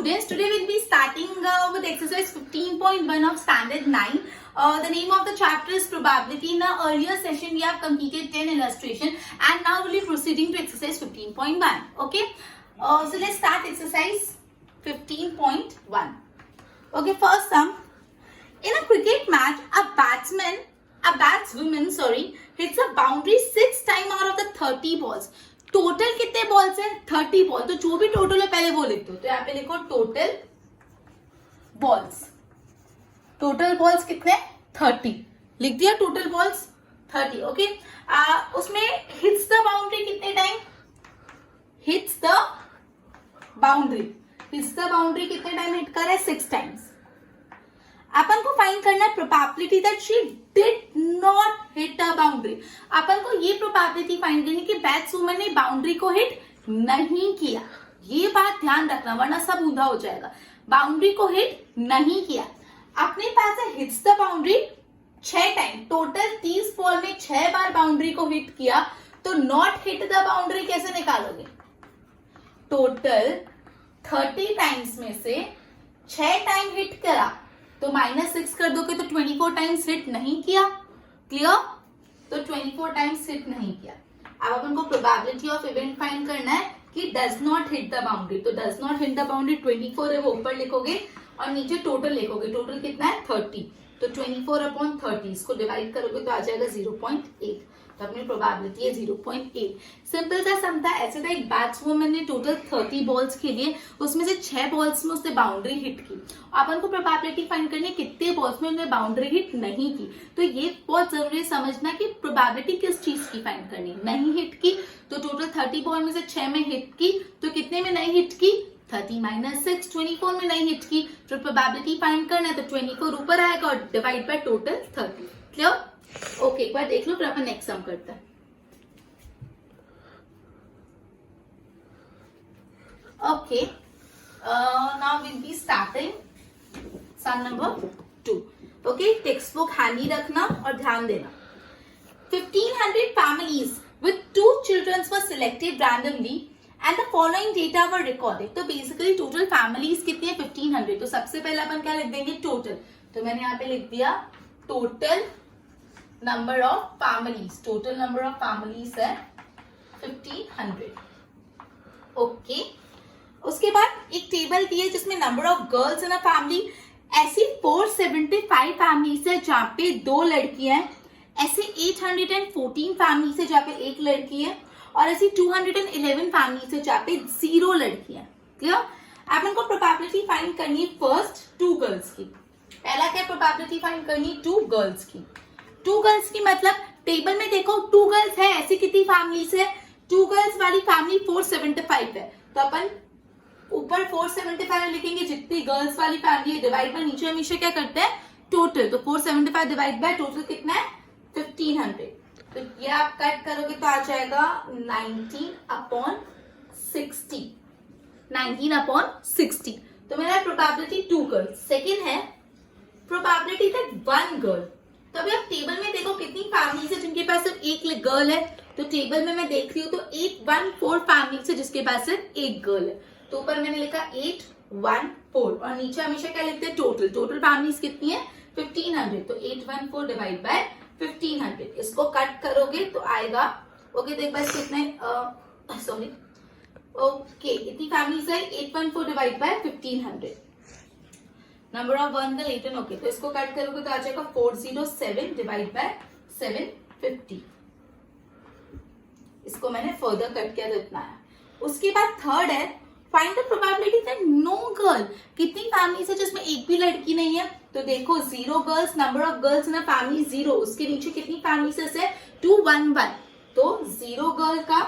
students, today we'll be starting with exercise 15.1 of standard 9. The name of the chapter is probability. In the earlier session we have completed 10 illustration and now we'll be proceeding to exercise 15.1. Okay, so let's start exercise 15.1. Okay, first sum. In a cricket match, a batswoman hits a boundary 6 times out of the 30 balls. Total कितने balls हैं? 30 ball. तो जो भी total है पहले वो लिख दो. तो यहाँ पे लिखो टोटल बॉल्स. टोटल बॉल्स कितने? 30. लिख दिया टोटल बॉल्स 30. ओके, उसमें हिट्स द बाउंड्री कितने टाइम? हिट्स द बाउंड्री कितने टाइम हिट कर है? 6 टाइम्स. अपन को फाइंड करना है probability that she did not hit a boundary. अपन को ये प्रोबेबिलिटी फाइंड करनी कि बैट्सवुमन ने बाउंड्री को हिट नहीं किया. ये बात ध्यान रखना वरना सब ऊंधा हो जाएगा. बाउंड्री को हिट नहीं किया. अपने पास है hits the boundary 6 time. Total 30 ball में 6 बार बाउंड्री को हिट किया. तो नॉट हिट द बाउंड्री कैसे निकालोगे? टोटल 30 टाइम्स में से 6 टाइम हिट करा तो -6 कर दोगे तो 24 टाइम्स हिट नहीं किया. क्लियर? तो 24 टाइम्स हिट नहीं किया. अब अपन को प्रोबेबिलिटी ऑफ इवेंट फाइंड करना है कि does not hit the boundary. तो does not hit the boundary 24 है वो ऊपर लिखोगे और नीचे टोटल लिखोगे. टोटल कितना है? 30. तो 24/30 इसको डिवाइड करोगे तो आ जाएगा 0.8. तो अपनी प्रोबेबिलिटी है 0.8. सिंपल सा सम था. ऐसे था एक बैट्सवुमन ने टोटल 30 बॉल्स के लिए उसमें से 6 बॉल्स में उसने बाउंड्री हिट की. अपन को प्रोबेबिलिटी फाइंड करनी है कितने बॉल्स में उसने बाउंड्री हिट नहीं की. तो ये बहुत जरूरी है समझना कि प्रोबेबिलिटी किस चीज की फाइंड करनी है. नहीं हिट की तो टोटल 30 बॉल में से 6 में हिट की तो कितने में नहीं हिट की? 30 - 6 24 में नहीं हिट की. तो प्रोबेबिलिटी फाइंड करना है तो 24 ऊपर आएगा और divide by total 30. Clear? Okay, एक बार देख लो फिर अपन नेक्स्ट सम करते हैं. Okay, now will be starting sum number 2. Okay, textbook handy रखना और ध्यान देना. 1500 families with 2 children were selected randomly and the following data were recorded. तो बेसिकली टोटल फैमिलीज कितनी है? 1500. तो सबसे पहले अपन क्या लिख देंगे? टोटल. तो मैंने यहाँ पे लिख दिया total number of families. Total number of families है 1500. ओके, उसके बाद एक टेबल दी है जिसमें number of girls in a family. ऐसी 475 फैमिलीज है जहां पे 2 लड़कियां हैं. ऐसे 814 फैमिलीज है जहां पे 1 लड़की है और ऐसी 211 फैमिलीज है जहां पे 0 लड़कियां. क्लियर? अब इनको प्रोबेबिलिटी फाइंड करनी है फर्स्ट 2 गर्ल्स की. पहला क्या प्रोबेबिलिटी फाइंड करनी? 2 गर्ल्स की. 2 गर्ल्स की मतलब टेबल में देखो 2 गर्ल्स है. ऐसी कितनी फैमिलीज है? 2 गर्ल्स वाली फैमिली 475 है. तो अपन ऊपर 475 लिखेंगे. जितनी गर्ल्स वाली फैमिली है डिवाइड बाय नीचे हमेशा क्या करते हैं? टोटल. तो 475 डिवाइड बाय टोटल कितना है? 1500. तो ये आप कट करोगे तो आ जाएगा 19/60. 19/60. तो मेरा प्रोबेबिलिटी 2 गर्ल्स. सेकेंड है प्रोबेबिलिटी दैट 1 गर्ल. तो अभी आप टेबल में देखो कितनी फैमिलीज है जिनके पास सिर्फ 1 गर्ल है. तो टेबल में मैं देख रही हूँ तो 814 फैमिलीज है जिसके पास सिर्फ 1 गर्ल है. तो ऊपर मैंने लिखा 814 और नीचे हमेशा क्या लिखते हैं? टोटल. टोटल फैमिलीज कितनी है? 1500. तो 814 डिवाइड बाय 1500. इसको कट करोगे तो आएगा. ओके, तो एक बार कितने सॉरी ओके इतनी फैमिलीज है 814 divide by 1500. Number of 1 girl 8. Okay, तो इसको कट करोगे तो आ जाएगा 407 डिवाइड बाय 750. इसको मैंने फर्दर कट किया तो इतना है. उसके बाद थर्ड है find the probability that no girl. कितनी फैमिलीज है जिसमें एक भी लड़की नहीं है? तो देखो 0 girls. Number of girls in a family 0. उसके नीचे कितनी फैमिलीज है? 211. तो 0 गर्ल का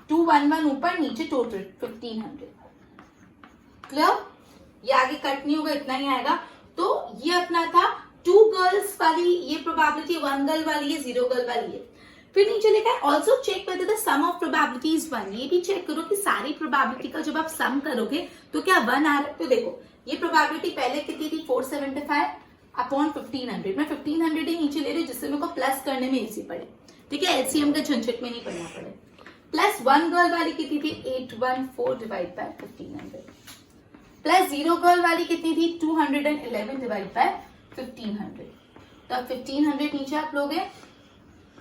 211 ऊपर नीचे टोटल 1500. क्लियर? ये आगे कट नहीं होगा, इतना ही आएगा. तो ये अपना था 2 गर्ल्स वाली ये प्रोबेबिलिटी. 1 गर्ल वाली है, 0 गर्ल वाली है. फिर नीचे लिखा है also check whether the sum of probability is 1. ये भी चेक करो कि सारी प्रोबेबिलिटी का जब आप सम करोगे तो क्या 1 आ रहा है. तो देखो ये प्रोबेबिलिटी पहले कितनी थी? 475/1500. मैं 1500 ही नीचे ले रही हूँ जिससे मेरे को प्लस करने में इजी पड़े. ठीक है, एलसीएम का झंझट में नहीं पड़ना पड़े. प्लस 1 गर्ल वाली कितनी थी? 814 divide by 1500. Plus zero girl वाली कितनी थी 211 डिवाइड बाय 1500, तो अब 1500 नीचे आप लोगे,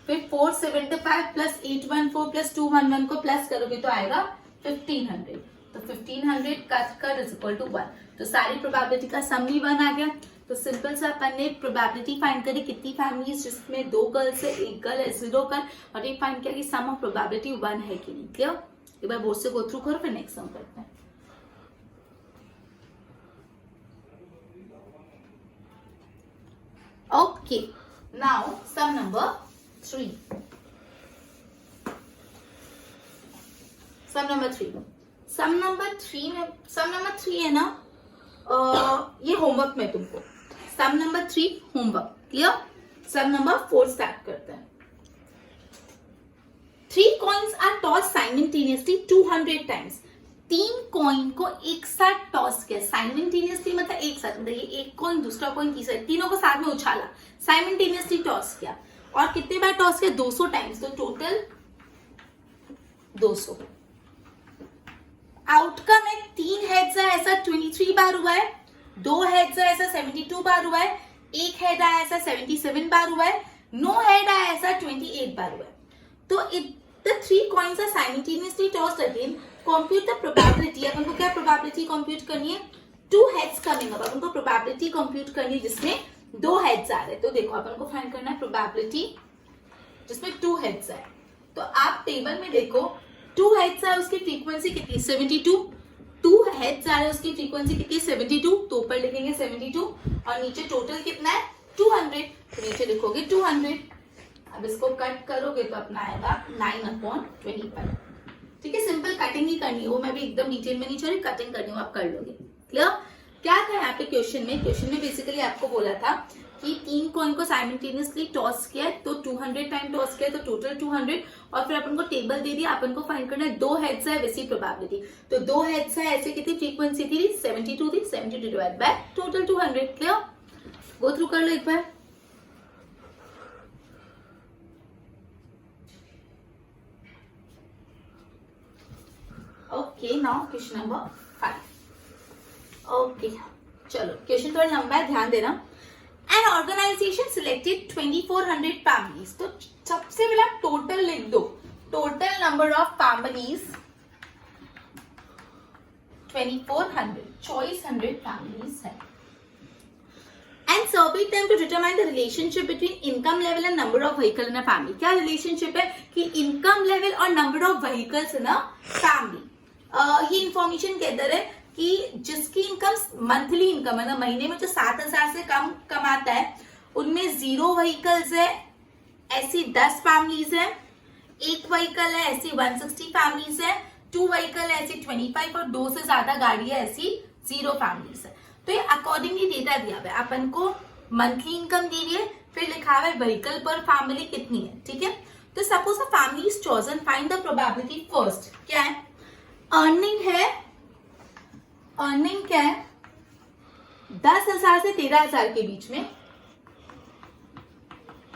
फिर 475 प्लस 814 प्लस 211 को प्लस करोगे तो आएगा 1500, तो 1500 कट इज इक्वल टू 1, तो सारी प्रोबेबिलिटी का सम भी 1 आ गया। तो सिंपल सा अपन ने प्रोबेबिलिटी फाइंड करी कितनी फैमिलीज जिसमें 2 गर्ल्स है, 1 गर्ल है, 0 गर्ल, और ये फाइंड किया कि सम ऑफ प्रोबेबिलिटी 1 है कि नहीं। क्लियर? एक बार बोर्ड से गो थ्रू करो, फिर नेक्स्ट सम करते हैं। Okay, now sum number 3। Sum number 3 है ना, ये होमवर्क में तुमको sum number 3 homework. Clear? Sum number 4 start करते हैं। 3 coins are tossed simultaneously 200 times। 3 coin को एक साथ टॉस किया, साइमल्टेनियसली मतलब एक साथ, मतलब ये एक कॉइन दूसरा कॉइन तीसरा, तीनों को साथ में उछाला, साइमल्टेनियसली टॉस किया, और कितने बार टॉस किया 200 टाइम्स, तो टोटल 200। आउटकम है 3 हेड्स है ऐसा 23 बार हुआ है, 2 हेड्स है ऐसा 72 बार हुआ है, 1 हेड आया ऐसा 77 बार हुआ है, नो हेड आया ऐसा 28 बार हुआ है। तो the 3 coins are simultaneously tossed again, compute the probability। अपन को क्या प्रोबेबिलिटी कंप्यूट करनी है, 2 heads coming up, अपन को प्रोबेबिलिटी कंप्यूट करनी है जिसमें 2 heads आ रहे हैं। तो देखो अपन को फाइंड करना है प्रोबेबिलिटी जिसमें 2 heads है। तो आप टेबल में देखो 2 heads है उसकी फ्रीक्वेंसी कितनी 72, 2 heads आ रहे हैं उसकी फ्रीक्वेंसी कितनी 72, तो ऊपर लिखेंगे 72 और नीचे टोटल कितना है 200, तो नीचे लिखोगे 200। अब इसको कट करोगे तो अपना आएगा 9/25। ठीक है, सिंपल कटिंग ही करनी है, वो मैं भी एकदम डिटेल में नहीं चल रही, कटिंग करनी हो आप कर लोगे। क्लियर? क्या था यहाँ पे क्वेश्चन में बेसिकली आपको बोला था कि 3 कॉइन को साइमल्टेनियसली टॉस किया तो 200 टाइम टॉस किया तो टोटल 200, और फिर अपन को टेबल दे दिया, अपन को फाइंड करना है 2 हेड्स है वैसी प्रोबेबिलिटी, तो 2 हेड्स है ऐसे कितनी फ्रीक्वेंसी थी 72 थी, 72 divide by total 200। Clear? Go through कर लो एक बार। Okay, now question number 5। Okay, चलो क्वेश्चन थोड़ा लंबा है, ध्यान देना। एन ऑर्गेनाइजेशन सिलेक्टेड 2400 फैमिलीज, तो सबसे पहले टोटल लिख दो, total number of families 2400, choice 100 families है। And surveyed them to determine the relationship between income level and number of vehicle in a family। क्या रिलेशनशिप है कि इनकम लेवल और number of vehicles in a family. ये information कहते हैं कि जिसकी इनकम मंथली इनकम है ना, महीने में जो 7000 से कम कमाता है, उनमें 0 व्हीकल्स है ऐसी 10 फैमिलीज है, 1 व्हीकल है ऐसी 160 फैमिलीज है, 2 व्हीकल है ऐसी 25, और 2 से ज्यादा गाड़ी है ऐसी 0 फैमिलीज है। तो ये अकॉर्डिंगली डेटा दिया हुआ है, अपन को मंथली इनकम दी हुई है, फिर लिखा हुआ है व्हीकल पर फैमिली कितनी है। ठीक है, तो suppose a family is chosen, find the probability first. क्या है? अर्निंग है, अर्निंग क्या है 10,000 से 13,000 के बीच में,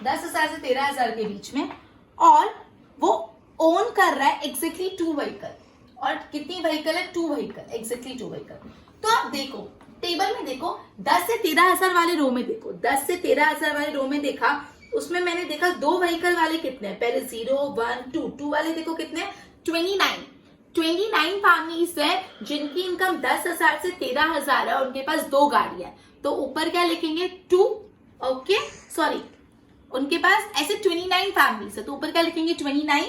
10,000 से 13,000 के बीच में, और वो ओन कर रहा है एग्जैक्टली 2 व्हीकल, और कितनी व्हीकल है 2 व्हीकल, एग्जैक्टली 2 व्हीकल। तो आप देखो टेबल में देखो 10 से 13,000 वाले रो में देखो, 10 से 13,000 वाले रो में देखा, उसमें मैंने देखा 2 व्हीकल वाले कितने हैं, पहले 0 1 2, 2 वाले देखो कितने 29 फैमिलीज है जिनकी इनकम 10,000 से 13,000 है और उनके पास 2 गाड़ियां है, तो ऊपर क्या लिखेंगे 2। ओके, सॉरी, उनके पास ऐसे 29 फैमिलीज है तो ऊपर क्या लिखेंगे 29,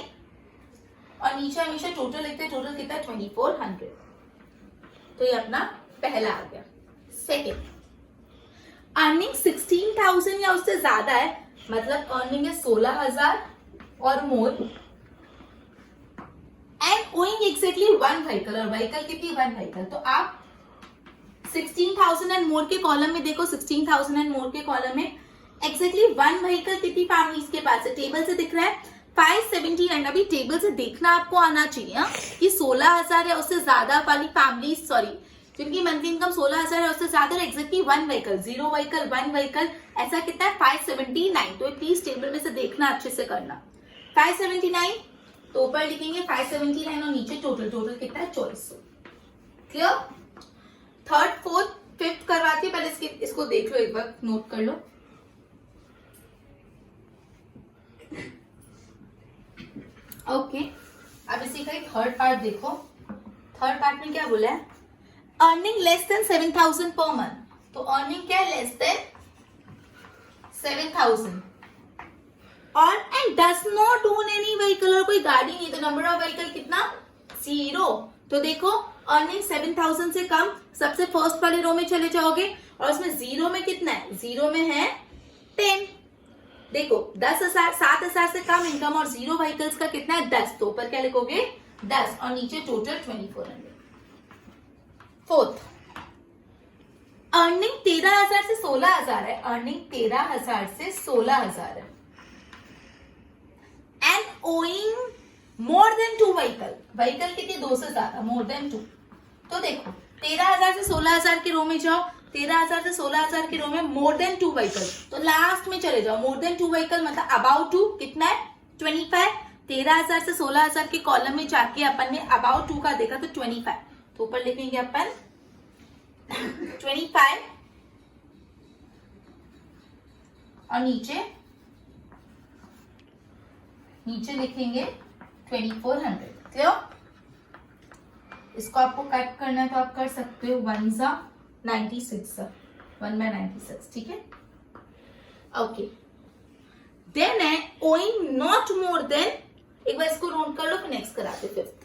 और नीचे हमेशा टोटल लिखते हैं, टोटल कितना 2400। तो ये अपना पहला आ गया। सेकेंड, अर्निंग 16,000 या उससे ज्यादा है, मतलब अर्निंग है 16,000 और मोर, एंड ओइंग एक्सैक्टली 1 व्हीकल, और व्हीकल कितनी 1 व्हीकल। तो आप 16,000 एंड मोर के कॉलम में देखो, 16,000 एंड मोर के कॉलम में एक्सैक्टली 1 व्हीकल कितनी फैमिलीज के पास है, टेबल से दिख रहा है 579। अभी टेबल से देखना आपको आना चाहिए कि 16,000 या उससे ज्यादा वाली फैमिली, सॉरी जिनकी मंथली इनकम 16,000 है उससे ज्यादा, एक्जैक्टली 1 व्हीकल, 0 व्हीकल 1 व्हीकल, ऐसा कितना है 579। तो प्लीज टेबल में से देखना, अच्छे से करना। 579 तो ऊपर लिखेंगे 579 और नीचे टोटल, टोटल कितना है 2400। क्लियर? थर्ड फोर्थ फिफ्थ करवाती है, पहले इसको देख लो, एक बार नोट कर लो। ओके, अब इसी का एक थर्ड पार्ट देखो। थर्ड पार्ट में क्या बोला है? Earning less than 7,000 per month. तो अर्निंग क्या है? लेस देन 7,000 और and does not own any vehicle, और कोई गाड़ी नहीं, तो नंबर ऑफ व्हीकल कितना? 0। तो देखो अर्निंग 7,000 से कम, सबसे फर्स्ट वाले रो में चले जाओगे और उसमें 0 में कितना है? 0 में है 10। देखो 10,000, 7,000 से कम इनकम और 0 व्हीकल्स का कितना है? 10। तो ऊपर क्या लिखोगे? 10 और नीचे टोटल 2400। फोर्थ, अर्निंग 13,000 से 16,000 है। अर्निंग 13,000 से 16,000 है and owing more than 2 vehicle. Vehicle कितनी? 2 से ज्यादा, मोर देन 2। तो देखो 13,000 से 16,000 के रो में जाओ, 13,000 से 16,000 के रो में मोर देन 2 व्हीकल, तो लास्ट में चले जाओ। मोर देन 2 व्हीकल मतलब अबाउट 2 कितना है? 25। 13,000 से 16,000 के कॉलम में जाके अपन ने अबाउट 2 का देखा तो 25, तो ऊपर लिखेंगे अपन 25 और नीचे लिखेंगे 2400। क्लियर? इसको आपको कट करना है तो आप कर सकते हो। 1 जा 96, 1/96, ठीक है? ओके, देन है ओइंग नॉट मोर देन, एक बार इसको नोट कर लो फिर नेक्स्ट कराते। फिफ्थ,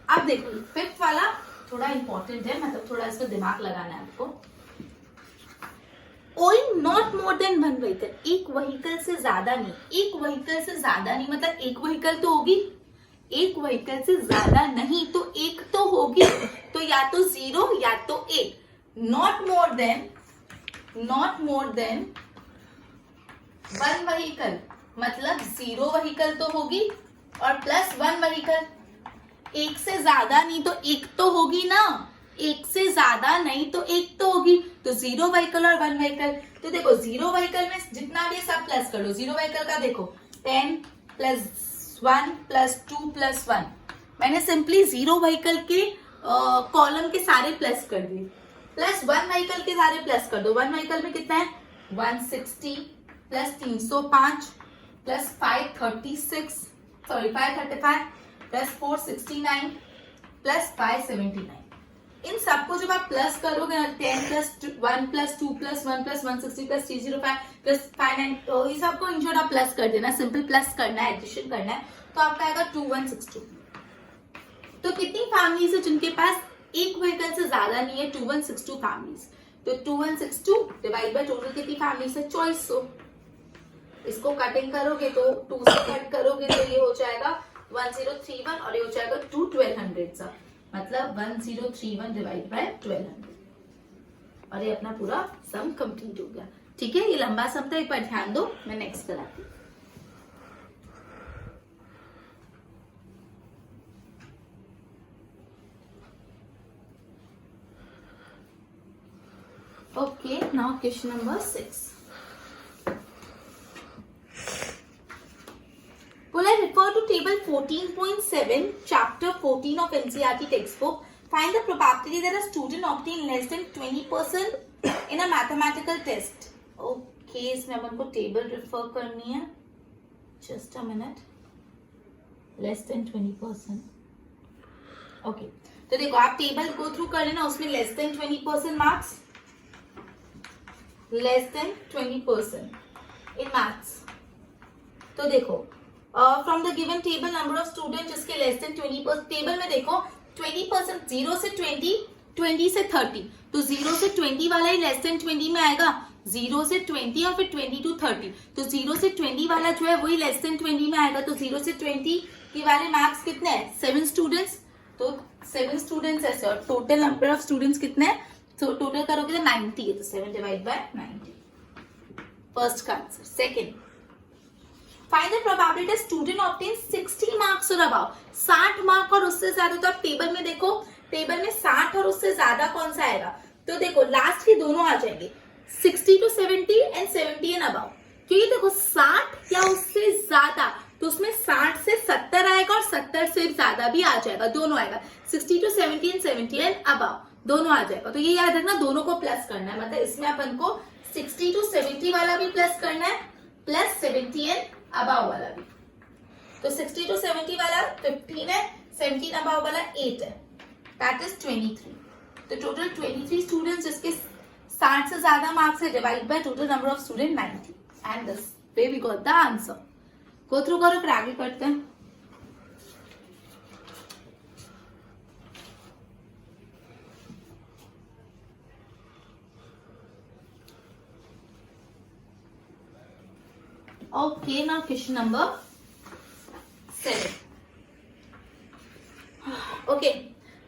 अब देखो फिफ्थ वाला थोड़ा इंपॉर्टेंट है, मतलब थोड़ा इस पर दिमाग लगाना है आपको। Owing not more than 1 vehicle, एक व्हीकल से ज्यादा नहीं। एक व्हीकल से ज्यादा नहीं मतलब एक व्हीकल तो होगी, एक व्हीकल से ज्यादा नहीं तो एक तो होगी, तो या तो 0 या तो 1। नॉट मोर देन 1 व्हीकल मतलब 0 व्हीकल तो होगी और प्लस 1 व्हीकल। एक से ज्यादा नहीं तो एक तो होगी ना, एक से ज्यादा नहीं तो एक तो होगी, तो 0 व्हीकल और 1 व्हीकल। तो देखो 0 व्हीकल में जितना भी सब प्लस कर लो। 0 व्हीकल का देखो 10 + 1 + 2 + 1, मैंने सिंपली 0 व्हीकल के कॉलम के सारे प्लस कर दिए, प्लस 1 व्हीकल के सारे प्लस कर दो। 1 व्हीकल में कितना है? 160 + 305 + 536, सॉरी 535 + 469 + 579। इन सबको जब आप प्लस करोगे 10 + 1 + 2 + 1 + 160 + 305 + 59, तो ये सबको इन शॉर्ट आप प्लस कर देना, सिंपल प्लस करना है, एडिशन करना है, तो आपका आएगा 2162। तो कितनी फैमिलीज है जिनके पास एक व्हीकल से ज्यादा नहीं है? 2162 फैमिलीज। तो 2162 डिवाइड बाय टोटल कितनी फैमिलीज है? 2400। इसको कटिंग करोगे तो 2 से कट करोगे तो ये हो जाएगा 1031 और ये हो जाएगा 2 1200 सा, मतलब 1031 डिवाइड बाय 1200 और ये अपना पूरा सम कंप्लीट हो गया। ठीक है, ये लंबा सम था, एक बार ध्यान दो, मैं नेक्स्ट कराती हूँ। Okay, now question number 6. Will I refer to table 14.7, chapter 14 of NCERT textbook. Find the probability that a student obtain less than 20% in a mathematical test. Okay, इसमें अपन को टेबल रेफर करनी है। Just a minute. Less than 20%. Okay, तो देखो आप table गो through कर लेना, उसमें less than 20% marks, less than 20% in maths। तो देखो from the given table number of student जिसके लेस देन 20%, टेबल में देखो 20%, 0 से 20, 20 से 30, तो 0 से 20 वाला ही लेस देन 20 में आएगा, 0 से 20 और फिर 20 to 30, तो 0 से 20 वाला जो है वही लेस देन 20 में आएगा, तो 0 से 20 के वाले मार्क्स कितने हैं? 7 स्टूडेंट्स, तो 7 स्टूडेंट्स ऐसे, और टोटल नंबर ऑफ स्टूडेंट्स कितने हैं? तो टोटल करोगे तो 90 है, तो 7 डिवाइड बाय 90, फर्स्ट का answer. Second, find the probability student obtain 60 marks और अबव, 60 मार्क और उससे ज्यादा। तो आप टेबल में देखो, टेबल में 60 और उससे ज्यादा कौन सा आएगा? तो देखो लास्ट के दोनों आ जाएंगे, 60 to 70 एंड 70 एंड अबव। क्योंकि देखो 60 या उससे ज्यादा, तो उसमें 60 से 70 आएगा और 70 से ज्यादा भी आ जाएगा, दोनों आएगा। 60 to 70 and 70 and above दोनों आ जाएगा। तो ये याद रखना, दोनों को प्लस करना है, मतलब इसमें अपन को 60 to 70 वाला भी प्लस करना है, प्लस 70 and above वाला भी। तो 60 to 70 वाला 15 है, 17 above वाला 8 है, दैट इज 23। तो टोटल 23 स्टूडेंट्स जिसके 60 से ज्यादा मार्क्स है, divide by total number of student 90, and this way we got the answer. Go through करो, फिर आगे करते हैं। Okay, now question number 7. Okay,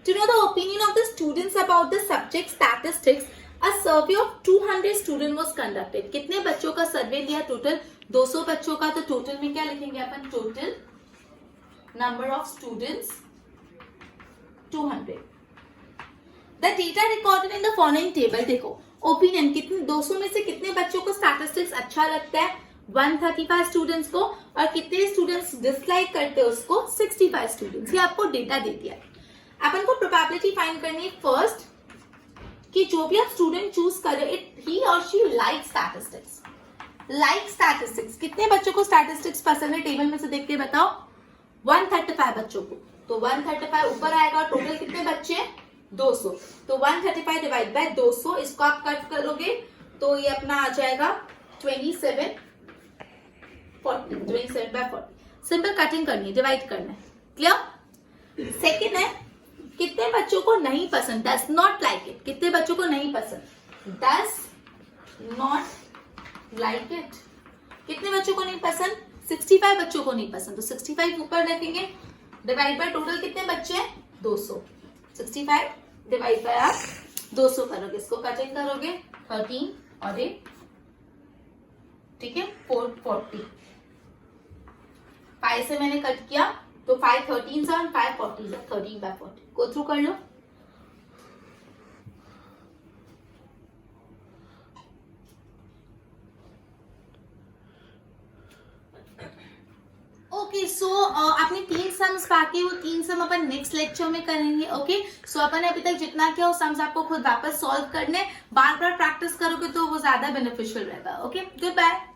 to know the opinion of the students about the subject statistics, a survey of 200 students was conducted. कितने बच्चों का सर्वे लिया? Total 200 बच्चों का। तो टोटल में क्या लिखेंगे अपन? Total number of students 200. The data recorded in the following table. देखो ओपिनियन, कितने 200 में से कितने बच्चों को स्टैटिस्टिक्स अच्छा लगता है? 135 स्टूडेंट्स को। और कितने स्टूडेंट्स डिसलाइक करते हैं उसको? 65 स्टूडेंट्स। ये आपको डेटा दे दिया है। अपन को प्रोबेबिलिटी फाइंड करनी है फर्स्ट, कि जो भी आप स्टूडेंट चूज करे, इट ही और she like statistics. Like statistics, कितने बच्चों को स्टैटिस्टिक्स पसंद है? टेबल में से देख के बताओ। 135 बच्चों को। तो 135 ऊपर आएगा। टोटल कितने बच्चे? 200। तो 135 डिवाइड बाय 200, इसको आप कट करोगे तो ये अपना आ जाएगा 27 by 40। सिंपल कटिंग करनी है, डिवाइड करना है। क्लियर? सेकेंड है, कितने बच्चों को नहीं पसंद? Does not like it. कितने बच्चों को नहीं पसंद? Does not like it. कितने बच्चों को नहीं पसंद? 65 बच्चों को नहीं पसंद। तो 65 ऊपर रखेंगे, डिवाइड बाय टोटल कितने बच्चे हैं? 200। 65 डिवाइड बाय आप 200 करोगे, इसको कटिंग करोगे 13 और 8, ठीक है, 440। 5 से मैंने कट किया तो 5 13 से 5 40 है, 13 by 40। गो थ्रू कर लो। ओके, सो आपने 3 सम्स बाकी, वो 3 सम अपन नेक्स्ट लेक्चर में करेंगे। ओके, सो अपन अभी तक जितना किया वो सम्स आपको खुद वापस सॉल्व करने, बार बार प्रैक्टिस करोगे तो वो ज्यादा बेनिफिशियल रहेगा। Okay, good bye.